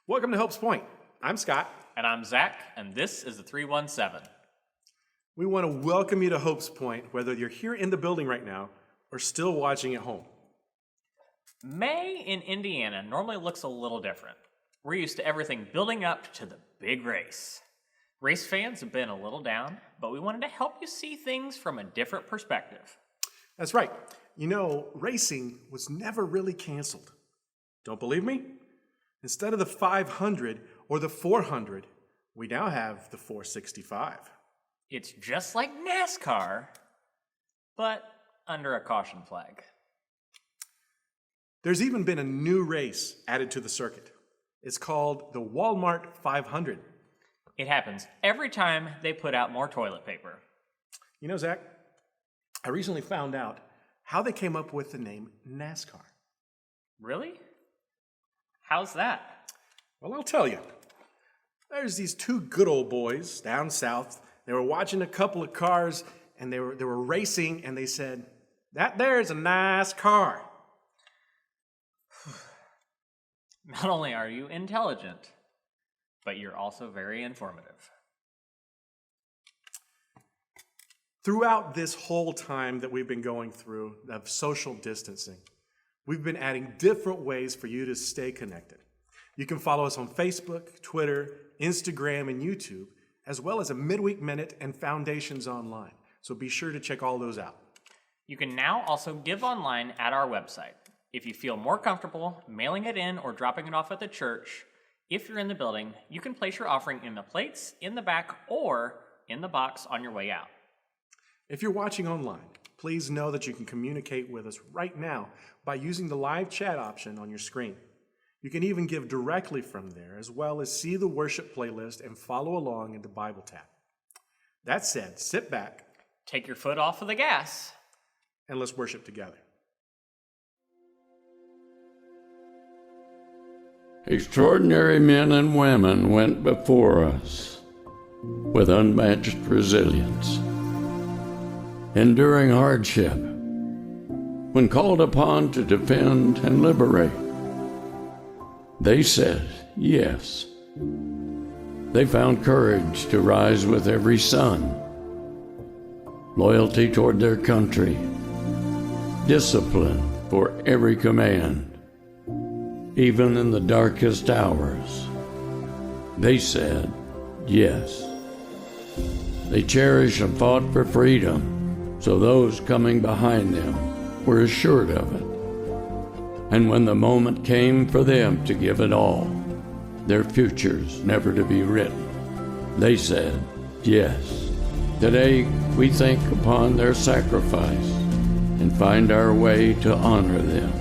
Welcome to Hope's Point. I'm Scott. And I'm Zach, and this is the 317. We want to welcome you to Hope's Point, whether you're here in the building right now or still watching at home. May in Indiana normally looks a little different. We're used to everything building up to the big race. Race fans have been a little down, but we wanted to help you see things from a different perspective. That's right. You know, racing was never really canceled. Don't believe me? Instead of the 500 or the 400, we now have the 465. It's just like NASCAR, but under a caution flag. There's even been a new race added to the circuit. It's called the Walmart 500. It happens every time they put out more toilet paper. You know, Zach, I recently found out how they came up with the name NASCAR. Really? How's that? Well, I'll tell you. There's these two good old boys down south. They were watching a couple of cars, and they were racing, and they said, "That there's a nice car." Not only are you intelligent, but you're also very informative. Throughout this whole time that we've been going through of social distancing, we've been adding different ways for you to stay connected. You can follow us on Facebook, Twitter, Instagram, and YouTube, as well as a Midweek Minute and Foundations Online. So be sure to check all those out. You can now also give online at our website. If you feel more comfortable mailing it in or dropping it off at the church, if you're in the building, you can place your offering in the plates, in the back, or in the box on your way out. If you're watching online, please know that you can communicate with us right now by using the live chat option on your screen. You can even give directly from there, as well as see the worship playlist and follow along in the Bible tab. That said, sit back, take your foot off of the gas, and let's worship together. Extraordinary men and women went before us with unmatched resilience. Enduring hardship, when called upon to defend and liberate, they said yes. They found courage to rise with every sun, loyalty toward their country, discipline for every command. Even in the darkest hours, they said yes. They cherished and fought for freedom, so those coming behind them were assured of it. And when the moment came for them to give it all, their futures never to be written, they said yes. Today we think upon their sacrifice and find our way to honor them,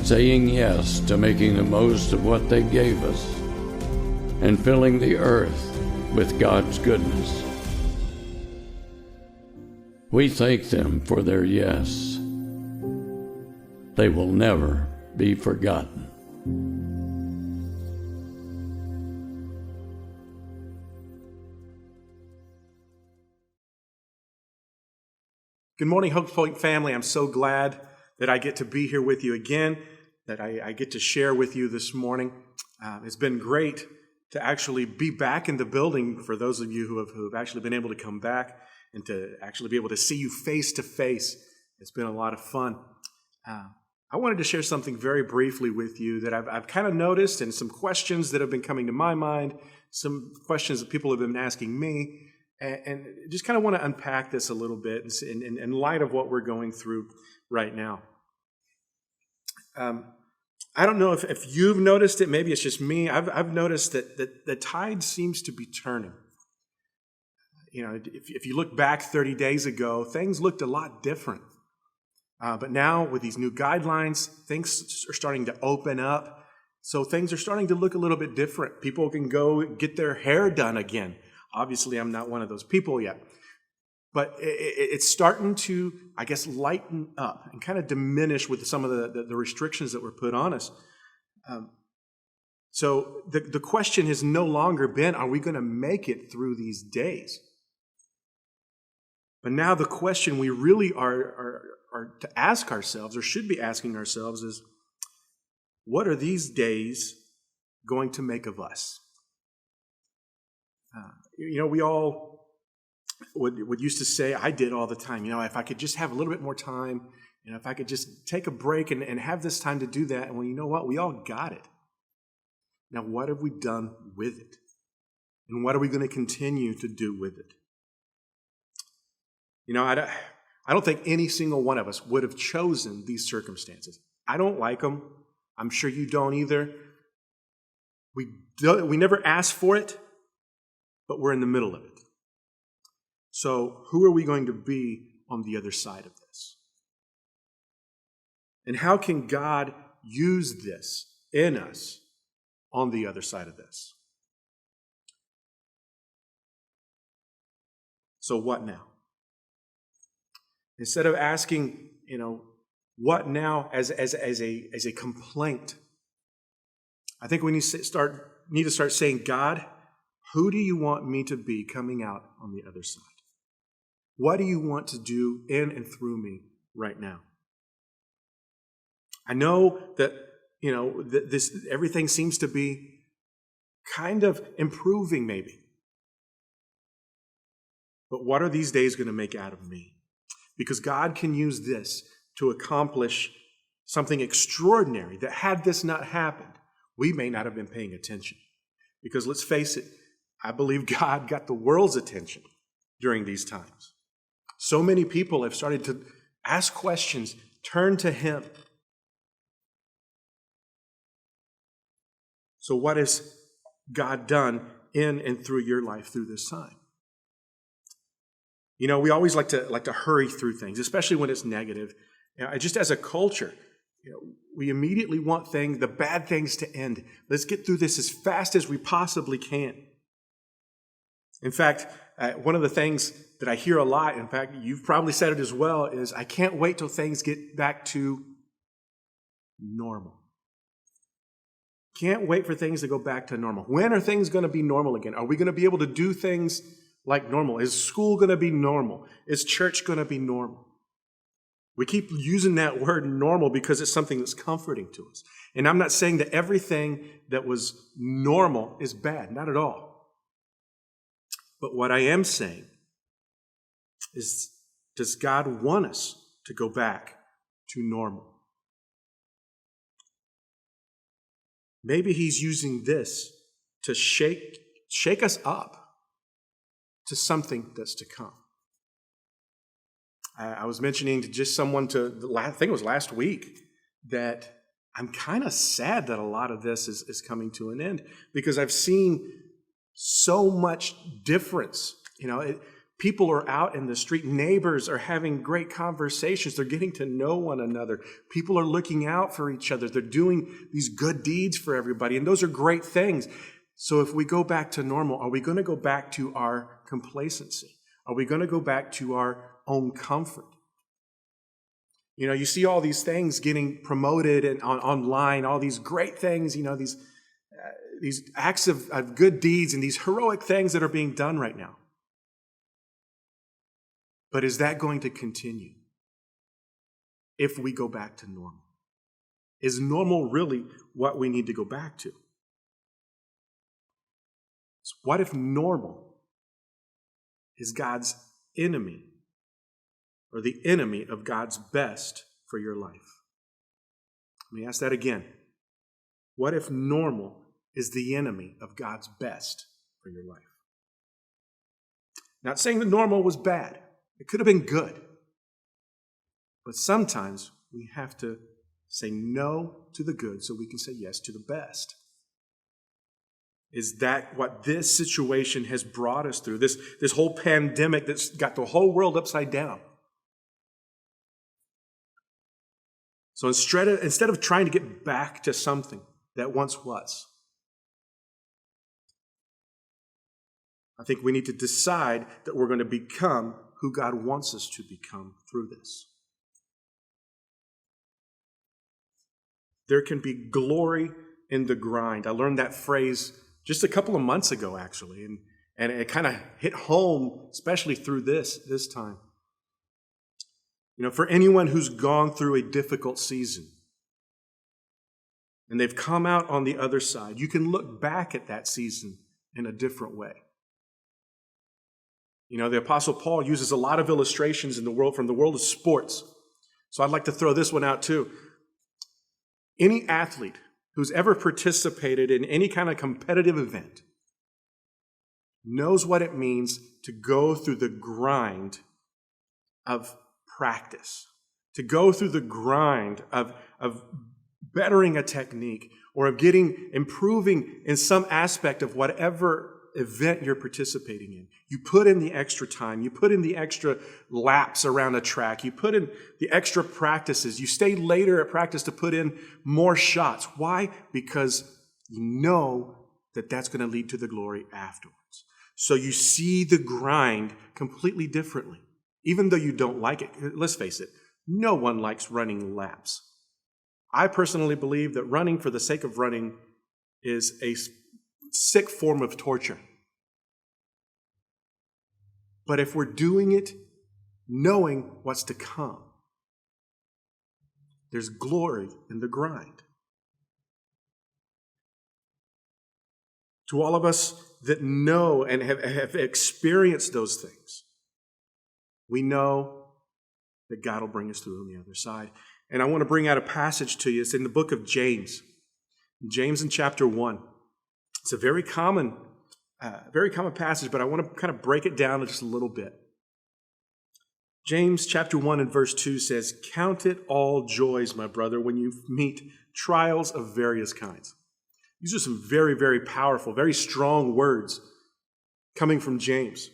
saying yes to making the most of what they gave us and filling the earth with God's goodness. We thank them for their yes. They will never be forgotten. Good morning, Hope Point family. I'm so glad that I get to be here with you again, that I get to share with you this morning. It's been great to actually be back in the building for those of you who have actually been able to come back and to actually be able to see you face to face. It's been a lot of fun. I wanted to share something very briefly with you that I've kind of noticed, and some questions that have been coming to my mind, some questions that people have been asking me, and just kind of want to unpack this a little bit in light of what we're going through right now. I don't know if you've noticed it. Maybe it's just me. I've noticed that the tide seems to be turning. You know, if you look back 30 days ago, things looked a lot different. But now with these new guidelines, things are starting to open up. So things are starting to look a little bit different. People can go get their hair done again. Obviously, I'm not one of those people yet. But it's starting to, I guess, lighten up and kind of diminish with some of the restrictions that were put on us. So the question has no longer been, are we going to make it through these days? But now the question we really are to ask ourselves, or should be asking ourselves, is what are these days going to make of us? We all would used to say, I did all the time, if I could just have a little bit more time, if I could just take a break and have this time to do that. And well, you know what? We all got it. Now, what have we done with it? And what are we going to continue to do with it? I don't think any single one of us would have chosen these circumstances. I don't like them. I'm sure you don't either. We never asked for it, but we're in the middle of it. So who are we going to be on the other side of this? And how can God use this in us on the other side of this? So what now? Instead of asking, what now as a complaint, I think we need to start saying, God, who do you want me to be coming out on the other side? What do you want to do in and through me right now? I know that, this everything seems to be kind of improving maybe. But what are these days going to make out of me? Because God can use this to accomplish something extraordinary that had this not happened, we may not have been paying attention. Because let's face it, I believe God got the world's attention during these times. So many people have started to ask questions, turn to Him. So what has God done in and through your life through this time? We always like to hurry through things, especially when it's negative. Just as a culture, we immediately want the bad things to end. Let's get through this as fast as we possibly can. In fact, one of the things that I hear a lot, in fact, you've probably said it as well, is I can't wait till things get back to normal. Can't wait for things to go back to normal. When are things going to be normal again? Are we going to be able to do things like normal? Is school going to be normal? Is church going to be normal? We keep using that word normal because it's something that's comforting to us. And I'm not saying that everything that was normal is bad, not at all. But what I am saying is, does God want us to go back to normal? Maybe He's using this to shake us up to something that's to come. I was mentioning to just someone I think it was last week, that I'm kind of sad that a lot of this is coming to an end, because I've seen so much difference. People are out in the street. Neighbors are having great conversations. They're getting to know one another. People are looking out for each other. They're doing these good deeds for everybody, and those are great things. So if we go back to normal, are we going to go back to our complacency? Are we going to go back to our own comfort? You see all these things getting promoted and online, all these great things, these acts of good deeds and these heroic things that are being done right now. But is that going to continue if we go back to normal? Is normal really what we need to go back to? So what if normal is God's enemy, or the enemy of God's best for your life? Let me ask that again. What if normal is the enemy of God's best for your life? Not saying that normal was bad. It could have been good. But sometimes we have to say no to the good so we can say yes to the best. Is that what this situation has brought us through? This whole pandemic that's got the whole world upside down. So instead of trying to get back to something that once was, I think we need to decide that we're going to become who God wants us to become through this. There can be glory in the grind. I learned that phrase just a couple of months ago, actually, and it kind of hit home, especially through this time. For anyone who's gone through a difficult season, and they've come out on the other side, you can look back at that season in a different way. You know, the Apostle Paul uses a lot of illustrations in the world from the world of sports. So I'd like to throw this one out too. Any athlete who's ever participated in any kind of competitive event knows what it means to go through the grind of practice, to go through the grind of bettering a technique or of improving in some aspect of whatever event you're participating in. You put in the extra time, you put in the extra laps around a track, you put in the extra practices, you stay later at practice to put in more shots. Why? Because you know that that's going to lead to the glory afterwards. So you see the grind completely differently. Even though you don't like it, let's face it, no one likes running laps. I personally believe that running for the sake of running is a sick form of torture. But if we're doing it knowing what's to come, there's glory in the grind. To all of us that know and have experienced those things, we know that God will bring us through on the other side. And I want to bring out a passage to you. It's in the book of James. James in chapter 1. It's a very common passage, but I want to kind of break it down just a little bit. James chapter 1 and verse 2 says, "Count it all joys, my brother, when you meet trials of various kinds." These are some very, very powerful, very strong words coming from James.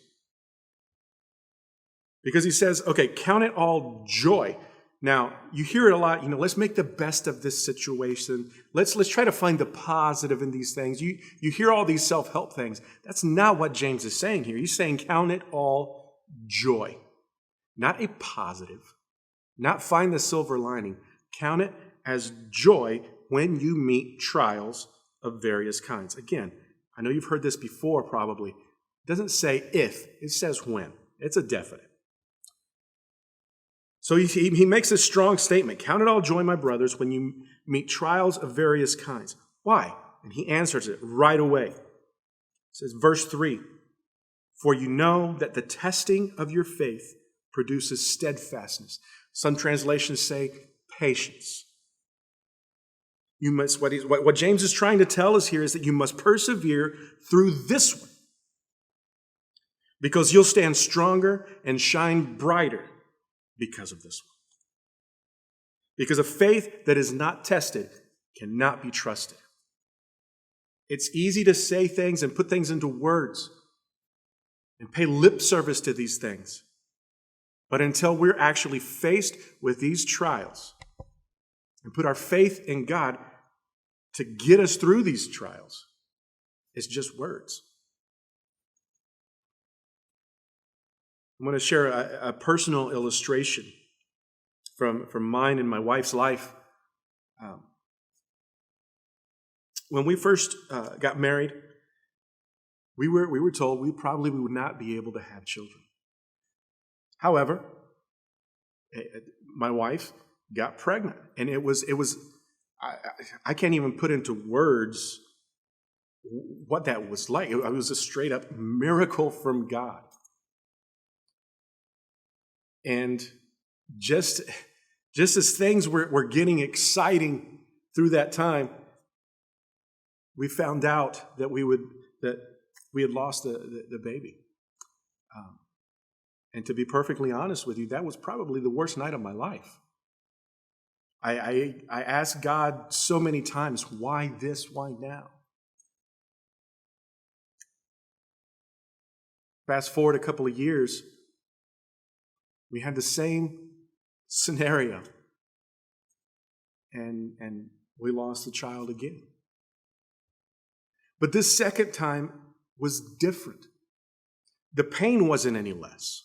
Because he says, okay, count it all joy. Now, you hear it a lot, let's make the best of this situation. Let's try to find the positive in these things. You hear all these self-help things. That's not what James is saying here. He's saying count it all joy. Not a positive. Not find the silver lining. Count it as joy when you meet trials of various kinds. Again, I know you've heard this before probably. It doesn't say if, it says when. It's a definite. So he makes a strong statement. Count it all joy, my brothers, when you meet trials of various kinds. Why? And he answers it right away. It says, verse 3, "For you know that the testing of your faith produces steadfastness." Some translations say patience. You must. What James is trying to tell us here is that you must persevere through this one, because you'll stand stronger and shine brighter because of this one. Because a faith that is not tested cannot be trusted. It's easy to say things and put things into words and pay lip service to these things. But until we're actually faced with these trials and put our faith in God to get us through these trials, it's just words. I'm going to share a personal illustration from mine and my wife's life. When we first got married, we were told we probably would not be able to have children. However, my wife got pregnant, and it was I can't even put into words what that was like. It was a straight up miracle from God. And just as things were getting exciting through that time, we found out that we had lost the baby. And to be perfectly honest with you, that was probably the worst night of my life. I asked God so many times, why this, why now? Fast forward a couple of years, we had the same scenario, and we lost the child again. But this second time was different. The pain wasn't any less.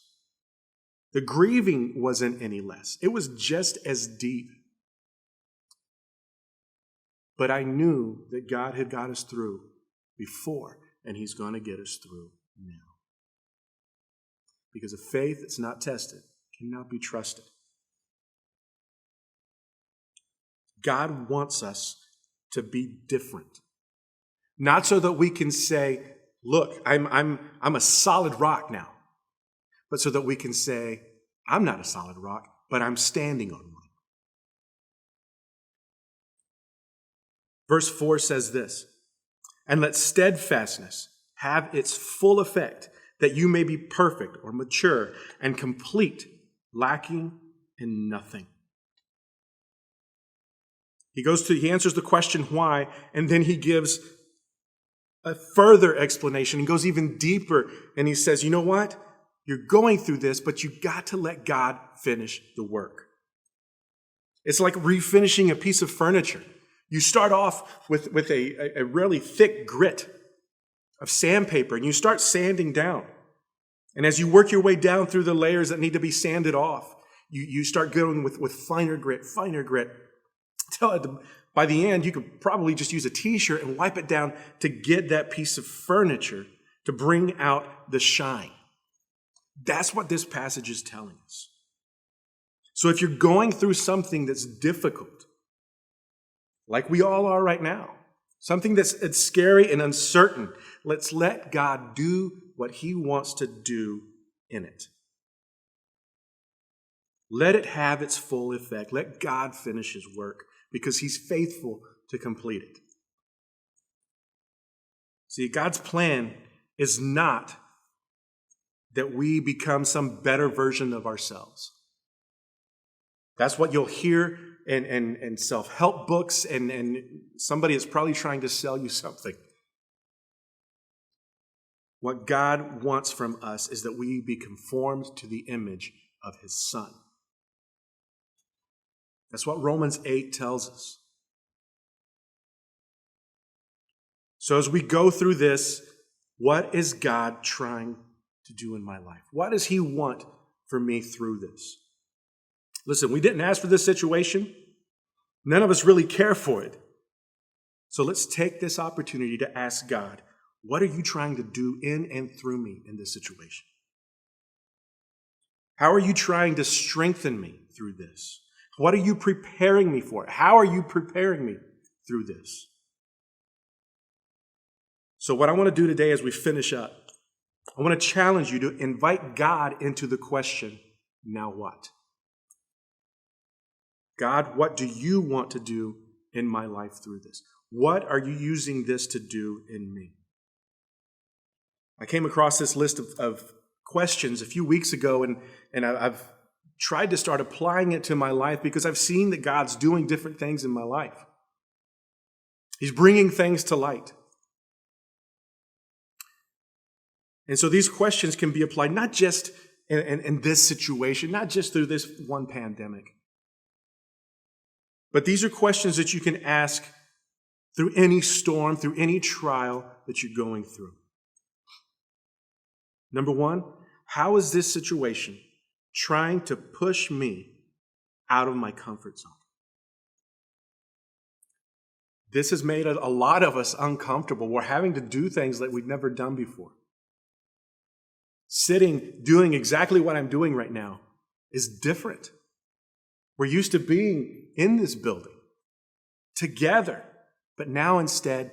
The grieving wasn't any less. It was just as deep. But I knew that God had got us through before, and He's going to get us through now. Because a faith that's not tested cannot be trusted. God wants us to be different. Not so that we can say, look, I'm a solid rock now, but so that we can say, I'm not a solid rock, but I'm standing on one. Verse 4 says this, and let steadfastness have its full effect, that you may be perfect or mature and complete, lacking in nothing. He answers the question why, and then he gives a further explanation. He goes even deeper, and he says, you know what? You're going through this, but you got to let God finish the work. It's like refinishing a piece of furniture. You start off with a really thick grit of sandpaper, and you start sanding down. And as you work your way down through the layers that need to be sanded off, you start going with finer grit. Till by the end, you could probably just use a t-shirt and wipe it down to get that piece of furniture to bring out the shine. That's what this passage is telling us. So if you're going through something that's difficult, like we all are right now, something that's scary and uncertain, let's let God do what he wants to do in it. Let it have its full effect. Let God finish his work because he's faithful to complete it. See, God's plan is not that we become some better version of ourselves. That's what you'll hear in self-help books, and somebody is probably trying to sell you something. What God wants from us is that we be conformed to the image of his Son. That's what Romans 8 tells us. So as we go through this, what is God trying to do in my life? What does he want for me through this? Listen, we didn't ask for this situation. None of us really care for it. So let's take this opportunity to ask God, what are you trying to do in and through me in this situation? How are you trying to strengthen me through this? What are you preparing me for? How are you preparing me through this? So what I want to do today as we finish up, I want to challenge you to invite God into the question, now what? God, what do you want to do in my life through this? What are you using this to do in me? I came across this list of questions a few weeks ago, and I've tried to start applying it to my life because I've seen that God's doing different things in my life. He's bringing things to light. And so these questions can be applied not just in this situation, not just through this one pandemic, but these are questions that you can ask through any storm, through any trial that you're going through. Number one, how is this situation trying to push me out of my comfort zone? This has made a lot of us uncomfortable. We're having to do things that we've never done before. Sitting, doing exactly what I'm doing right now is different. We're used to being in this building together, but now instead,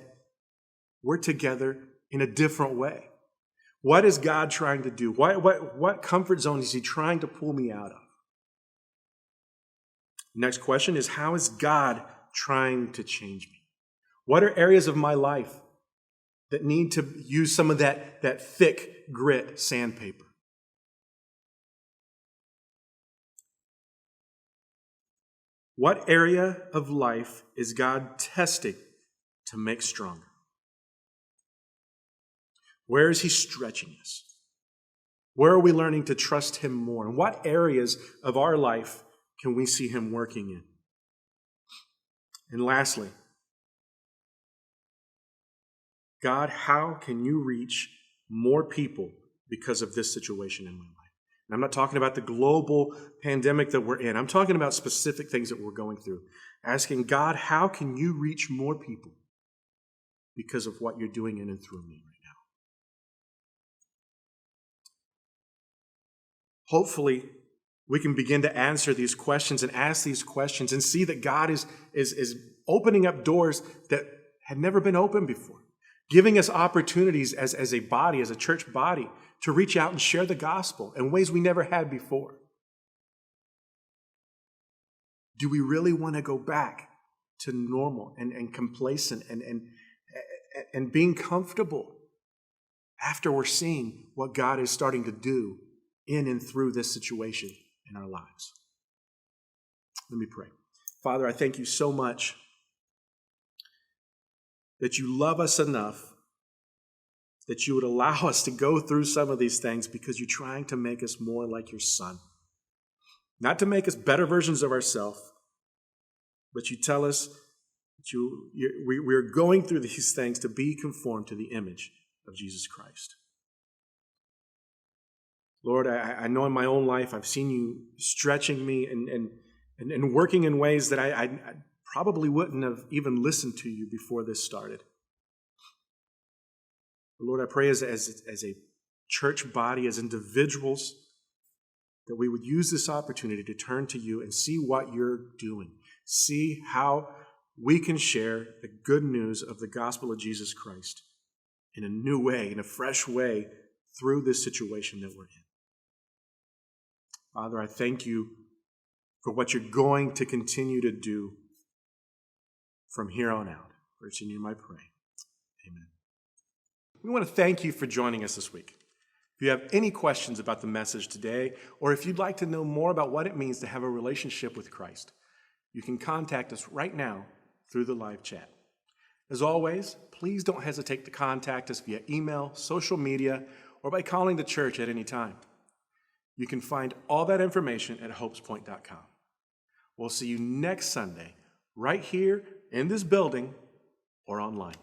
we're together in a different way. What is God trying to do? What comfort zone is he trying to pull me out of? Next question is, how is God trying to change me? What are areas of my life that need to use some of that thick grit sandpaper? What area of life is God testing to make stronger? Where is he stretching us? Where are we learning to trust him more? And what areas of our life can we see him working in? And lastly, God, how can you reach more people because of this situation in my life? And I'm not talking about the global pandemic that we're in. I'm talking about specific things that we're going through. Asking God, how can you reach more people because of what you're doing in and through me right now? Hopefully, we can begin to answer these questions and ask these questions and see that God is opening up doors that had never been opened before, giving us opportunities as a body, as a church body, to reach out and share the gospel in ways we never had before. Do we really want to go back to normal and complacent and being comfortable after we're seeing what God is starting to do in and through this situation in our lives? Let me pray. Father, I thank you so much that you love us enough that you would allow us to go through some of these things because you're trying to make us more like your Son. Not to make us better versions of ourselves, but you tell us that we're going through these things to be conformed to the image of Jesus Christ. Lord, I know in my own life I've seen you stretching me and working in ways that I probably wouldn't have even listened to you before this started. But Lord, I pray as a church body, as individuals, that we would use this opportunity to turn to you and see what you're doing. See how we can share the good news of the gospel of Jesus Christ in a new way, in a fresh way, through this situation that we're in. Father, I thank you for what you're going to continue to do from here on out. For it's in you I pray. Amen. We want to thank you for joining us this week. If you have any questions about the message today, or if you'd like to know more about what it means to have a relationship with Christ, you can contact us right now through the live chat. As always, please don't hesitate to contact us via email, social media, or by calling the church at any time. You can find all that information at hopespoint.com. We'll see you next Sunday, right here in this building or online.